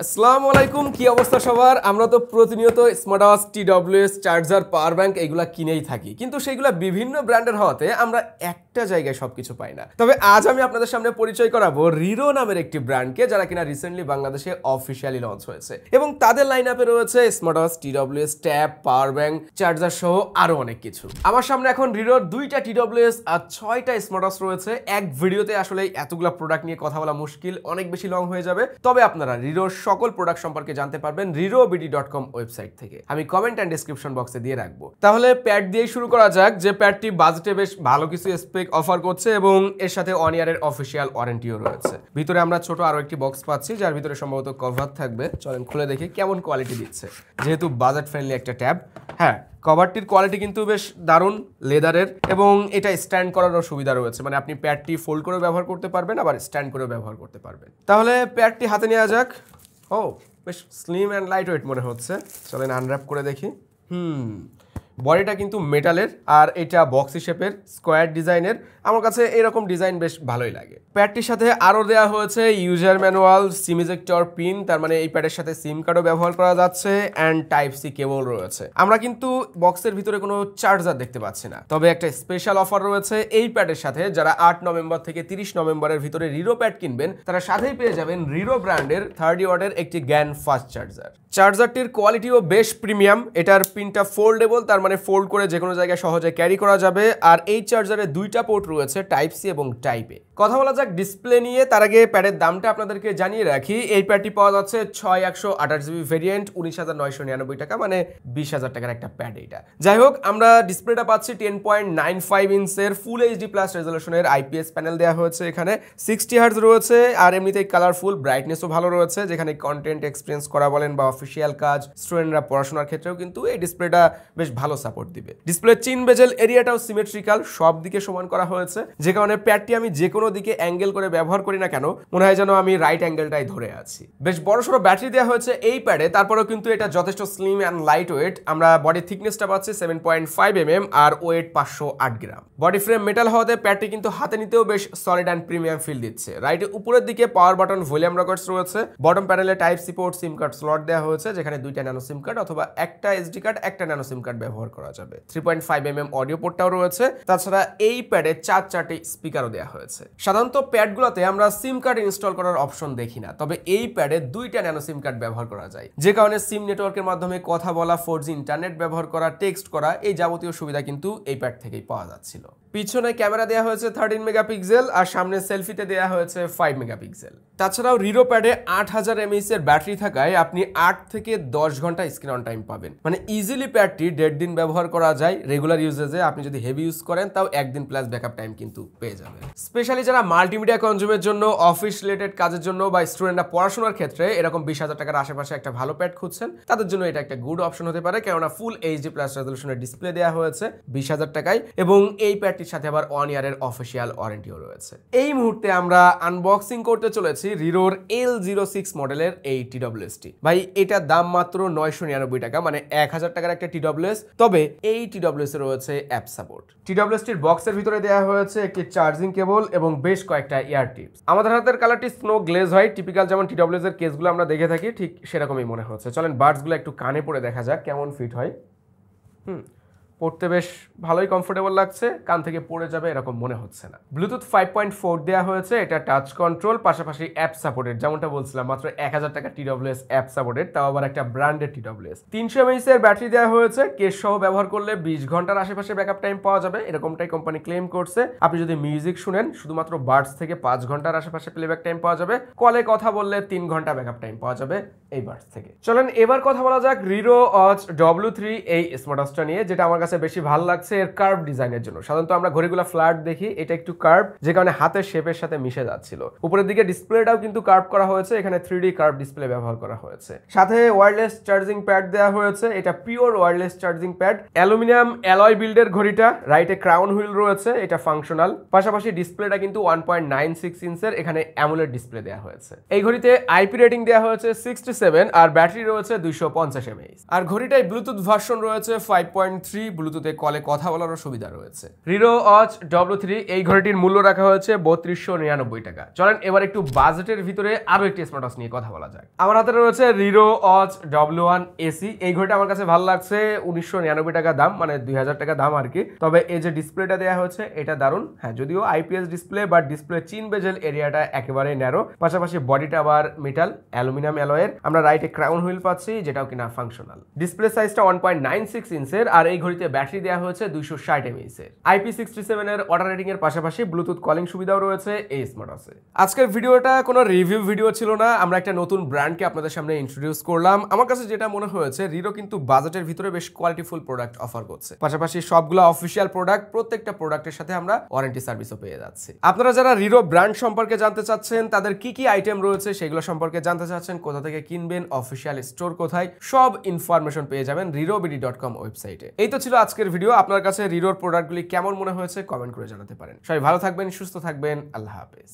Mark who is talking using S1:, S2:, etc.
S1: আসসালামু আলাইকুম, কি অবস্থা সবার? আমরা তো প্রতিনিয়ত smart watch, TWS, charger, power bank এগুলা কিনেই থাকি, কিন্তু সেইগুলা বিভিন্ন ব্র্যান্ডের হওয়াতে আমরা একটা জায়গায় সবকিছু পাই না। তবে আজ আমি আপনাদের সামনে পরিচয় করাবো রিরো নামের একটি ব্র্যান্ডকে, যারা কিনা রিসেন্টলি বাংলাদেশে অফিসিয়ালি লঞ্চ হয়েছে এবং তাদের লাইন আপে রয়েছে smart watch, TWS, tab, power bank, charger সহ আরো অনেক কিছু। আমার সামনে এখন রিরোর 2টা টিডব্লিউএস আর 6টা স্মার্ট ওয়াচ রয়েছে। এক ভিডিওতে আসলে এতগুলা প্রোডাক্ট নিয়ে কথা বলা মুশকিল, অনেক বেশি লং হয়ে যাবে। তবে আপনারা রিরোর সকল প্রোডাক্ট সম্পর্কে জানতে পারবেন rirobd.com ওয়েবসাইট থেকে। আমি কমেন্ট এন্ড ডেসক্রিপশন বক্সে দিয়ে রাখবো। তাহলে প্যাড দিয়ে শুরু করা যাক, যে প্যাডটি বাজেটে বেশ ভালো কিছু স্পেক অফার করছে এবং এর সাথে 1 ইয়ারের অফিসিয়াল ওয়ারেন্টিও রয়েছে। ভিতরে আমরা ছোট আরো একটি বক্স পাচ্ছি, যার ভিতরে সম্ভবত কভার থাকবে। চলেন খুলে দেখি কেমন কোয়ালিটি দিচ্ছে। যেহেতু বাজেট ফ্রেন্ডলি একটা ট্যাব, হ্যাঁ কভারটির কোয়ালিটি কিন্তু বেশ দারুণ লেদারের এবং এটা স্ট্যান্ড করারও সুবিধা রয়েছে, মানে আপনি প্যাডটি ফোল্ড করে ব্যবহার করতে পারবেন, আবার স্ট্যান্ড করে ব্যবহার করতে পারবেন। তাহলে প্যাডটি হাতে নেওয়া যাক। ও বেশ স্লিম অ্যান্ড লাইট ওয়েট মনে হচ্ছে। চলেন আনর্যাপ করে দেখি। বডিটা কিন্তু মেটালের আর এটা বক্সি শেপের স্কোয়ার ডিজাইনের। আমার কাছে এরকম ডিজাইন বেশ ভালোই লাগে। প্যাডটির সাথে আরও দেওয়া হয়েছে ইউজার ম্যানুয়াল, সিম ইজেক্টর পিন, তার মানে এই প্যাডের সাথে সিম কার্ডও ব্যবহার করা যাচ্ছে অ্যান্ড টাইপ সি কেবল রয়েছে। আমরা কিন্তু বক্সের ভিতরে কোনো চার্জার দেখতে পাচ্ছি না। তবে একটা স্পেশাল অফার রয়েছে এই প্যাডের সাথে। যারা 8 নভেম্বর থেকে 30 নভেম্বরের ভিতরে রিরো প্যাড কিনবেন, তারা সাথেই পেয়ে যাবেন রিরো ব্র্যান্ডের 30 ওয়াটের একটি জ্ঞান ফাস্ট চার্জার। চার্জারটির কোয়ালিটিও বেশ প্রিমিয়াম। এটার পিনটা ফোল্ডেবল, তার মানে ফোল্ড করে যে কোনো জায়গায় সহজে ক্যারি করা যাবে। আর এই চার্জারে 2টা পোর্ট রয়েছে, টাইপ সি এবং টাইপ এ। কথা বলা যাক ডিসপ্লে নিয়ে, তার আগে প্যাডের দামটা আপনাদেরকে জানিয়ে রাখি। এই প্যাডটি পাওয়া যাচ্ছে 6128GB ভেরিয়েন্ট, 19,999 টাকা, মানে 20,000 টাকার একটা প্যাড এইটা। যাই হোক, আমরা ডিসপ্লেটা পাচ্ছি 10.95 ইঞ্চের ফুল এইচডি প্লাস রেজলিউশনের আইপিএস প্যানেল দেওয়া হয়েছে। এখানে 60 হার্জ রয়েছে আর এমনিতেই কালারফুল, ব্রাইটনেসও ভালো রয়েছে। যেখানে কন্টেন্ট এক্সপিরিয়েন্স করা বলেন বা অফিসিয়াল কাজ, স্টুডেন্টরা পড়াশোনার ক্ষেত্রেও কিন্তু এই ডিসপ্লেটা বেশ ভালো সাপোর্ট দিবে। ডিসপ্লে চিন বেজেল এরিয়াটাও সিমেট্রিক্যাল, সব দিকে সমান করা হয়েছে, যে কারণে প্যাডটি আমি যে কোনো দিকে অ্যাঙ্গেল করে ব্যবহার করি না কেন, মনে হয় যেন আমি রাইট অ্যাঙ্গেলটাই ধরে আছি। বেশ বড়সড় ব্যাটারি দেওয়া হয়েছে এই প্যাডে, তারপরেও কিন্তু এটা যথেষ্ট স্লিম অ্যান্ড লাইট ওয়েট। আমরা বডি থিকনেসটা পাচ্ছি 7.5 mm আর ওয়েট 508 গ্রাম। বডি ফ্রেম মেটাল হওয়াতে প্যাডটি কিন্তু হাতে নিতেও বেশ সলিড অ্যান্ড প্রিমিয়াম ফিল দিচ্ছে। রাইটে উপরের দিকে পাওয়ার বাটন, ভলিউম রকার্স রয়েছে। বটম প্যানেলে type C port, SIM card slot দেওয়া হয়েছে, যেখানে 2টা ন্যানো সিম কার্ড অথবা একটা এসডি কার্ড, একটা ন্যানো সিম কার্ড ব্যবহার করা যাবে। 3.5 mm অডিও পোর্টটাও রয়েছে। তাছাড়া এই প্যাডে 4টি স্পিকারও দেওয়া হয়েছে। সাধারণত প্যাডগুলোতে আমরা সিম কার্ড ইনস্টল করার অপশন দেখি না, তবে এই প্যাডে 2টা ন্যানো সিম কার্ড ব্যবহার করা যায়, যে কারণে সিম নেটওয়ার্কের মাধ্যমে কথা বলা, 4G ইন্টারনেট ব্যবহার করা, টেক্সট করা, এই যাবতীয় সুবিধা কিন্তু এই প্যাড থেকেই পাওয়া যাচ্ছিল। পিছনে ক্যামেরা দেওয়া হয়েছে 13 মেগাপিক্সেল আর সামনে সেলফিতে দেওয়া হয়েছে 5 মেগাপিক্সেল। তাছাড়াও রিরো প্যাডে 8000 mAh এর ব্যাটারি থাকায় আপনি 8 থেকে 10 ঘন্টা স্ক্রিন অন টাইম পাবেন। মানে ইজিলি প্যাডটি 1.5 দিন ব্যবহার করা যায় রেগুলার ইউজেজে। আপনি যদি হেভি ইউজ করেন তাও 1 দিন প্লাস ব্যাকআপ টাইম কিন্তু পেয়ে যাবেন। স্পেশালি যারা মাল্টিমিডিয়া কনজিউমের জন্য, অফিস রিলেটেড কাজের জন্য বা স্টুডেন্টরা পড়াশোনার ক্ষেত্রে এরকম 20,000 টাকার আশেপাশে একটা ভালো প্যাড খুঁজছেন, তাদের জন্য এটা একটা গুড অপশন হতে পারে, কেননা ফুল এইচডি প্লাস রেজলিউশনের ডিসপ্লে দেওয়া হয়েছে 20,000 টাকায় এবং এই প্যাডটির সাথে আবার 1 ইয়ারের অফিসিয়াল ওয়ারেন্টিও রয়েছে। এই মুহূর্তে আমরা আনবক্সিং করতে চলেছি রিরোর L06 মডেলের এই টিডব্লিউএসটি। ভাই এটার দাম মাত্র 999 টাকা, মানে 1000 টাকার একটা টিডব্লিউএস। তবে এই টিডব্লিউএস এর রয়েছে অ্যাপ সাপোর্ট। টিডব্লিউএসটির বক্সের ভিতরে দেওয়া হয়েছে একটি চার্জিং কেবল এবং বেশ কয়েকটা ইয়ার টিপস। আমাদের হাতের কালারটি স্নো গ্লেজ হোয়াইট, টিপিক্যাল যেমন টিডব্লিউএস এর কেসগুলো আমরা দেখে থাকি ঠিক সেরকমই মনে হচ্ছে। চলেন বাডসগুলো একটু কানে পড়ে দেখা যাক কেমন ফিট হয়। পড়তে বেশ ভালোই কমফোর্টেবল লাগছে, কান থেকে পড়ে যাবে এরকম মনে হচ্ছে না। ব্লুটুথ 5.4 দেওয়া হয়েছে, এটা টাচ কন্ট্রোল, পাশাপাশি অ্যাপ সাপোর্টেড। যেমনটা বলছিলাম মাত্র 1000 টাকা টিডব্লিউএস অ্যাপ সাপোর্টেড, তাও আবার একটা ব্র্যান্ডেড টিডব্লিউএস। 300 mAh এর ব্যাটারি দেওয়া হয়েছে, কেস সহ ব্যবহার করলে 20 ঘন্টার আশেপাশে ব্যাকআপ টাইম পাওয়া যাবে, এরকমটাই কোম্পানি ক্লেম করছে। আপনি যদি মিউজিক শুনেন শুধুমাত্র বাডস থেকে 5 ঘন্টার আশেপাশে প্লেব্যাক টাইম পাওয়া যাবে। কলে কথা বললে 3 ঘন্টা ব্যাকআপ টাইম পাওয়া যাবে এই বাডস থেকে। চলেন এবার কথা বলা যাক রিরো ওয়াচ W3 এই স্মার্ট ওয়াচটা নিয়ে, যেটা আমার কাছে বেশি ভালো লাগছে এর কার্ভ ডিজাইনের জন্য। সাধারণত আমরা ঘড়িগুলো ফ্ল্যাট দেখি, এটা একটু কার্ভ, যে কারণে হাতের শেপের সাথে মিশে যাচ্ছিল। উপরের দিকে ডিসপ্লেটাও কিন্তু কার্ভ করা হয়েছে, এখানে 3D কার্ভ ডিসপ্লে ব্যবহার করা হয়েছে। সাথে ওয়্যারলেস চার্জিং প্যাড দেওয়া হয়েছে, এটা pure wireless charging pad. Aluminium alloy বিল্ডের ঘড়িটা, রাইটে ক্রাউন হুইল রয়েছে, এটা ফাংশনাল। পাশাপাশি ডিসপ্লেটা কিন্তু 1.96 ইঞ্চের, এখানে অ্যামোলেড ডিসপ্লে দেওয়া হয়েছে। এই ঘড়িতে আইপি রেটিং দেওয়া হয়েছে 67 আর ব্যাটারি রয়েছে 250 mAh। আর ঘড়িটায় ব্লুটুথ ভার্সন রয়েছে 5.3, ব্লুটুথে কলে কথা বলারও সুবিধা রয়েছে। রিরো ওয়াচ W3 এই ঘড়িটির মূল্য রাখা হয়েছে 3299 টাকা। চলেন এবার একটু বাজেটের ভিতরে আরো একটি স্মার্ট ওয়াচ নিয়ে কথা বলা যায়। আমার হাতে রয়েছে রিরো ওয়াচ W1 AC। এই ঘড়িটা আমার কাছে ভালো লাগছে, 1999 টাকা দাম, মানে 2000 টাকা দাম আর কি। তবে এই যে ডিসপ্লেটা দেওয়া হয়েছে এটা দারুণ। হ্যাঁ, যদিও IPS ডিসপ্লে, বাট ডিসপ্লে চিন বেজেল এরিয়াটা একেবারে ন্যারো, পাশাপাশি বডিটা আবার মেটাল অ্যালুমিনিয়াম অ্যালয়ের। আমরা রাইটে ক্রাউন হুইল পাচ্ছি যেটাও কিনা ফাংশনাল। ডিসপ্লে সাইজটা 1.96 ইঞ্চের, আর এই ঘড়িতে ব্যাটারি দেওয়া হয়েছে 260 mAh এর। IP67 এর ওয়াটার রেটিং এর পাশাপাশি ব্লুটুথ কলিং সুবিধাও রয়েছে এই স্মার্ট ওয়াচে। আজকের ভিডিওটা কোনো রিভিউ ভিডিও ছিল না, আমরা একটা নতুন ব্র্যান্ডকে আপনাদের সামনে ইন্ট্রোডিউস করলাম। আমার কাছে যেটা মনে হয়েছে, রিরো কিন্তু বাজেটের ভিতরে বেশ কোয়ালিটিফুল প্রোডাক্ট অফার করছে, পাশাপাশি সবগুলো অফিসিয়াল প্রোডাক্ট, প্রত্যেকটা প্রোডাক্টের সাথে আমরা ওয়ারেন্টি সার্ভিসও পেয়ে যাচ্ছি। আপনারা যারা রিরো ব্র্যান্ড সম্পর্কে জানতে চাচ্ছেন, তাদের কি কি আইটেম রয়েছে সেগুলো সম্পর্কে জানতে চাচ্ছেন, কোথা থেকে কিনবেন, অফিসিয়াল স্টোর কোথায়, সব ইনফরমেশন পেয়ে যাবেন rirobd.com ওয়েবসাইটে। এই তো ছিল আজকের ভিডিও। আপনার কাছে রিরোর প্রোডাক্টগুলি কেমন মনে হয়েছে কমেন্ট করে জানাতে পারেন। সবাই ভালো থাকবেন, সুস্থ থাকবেন, আল্লাহ হাফেজ।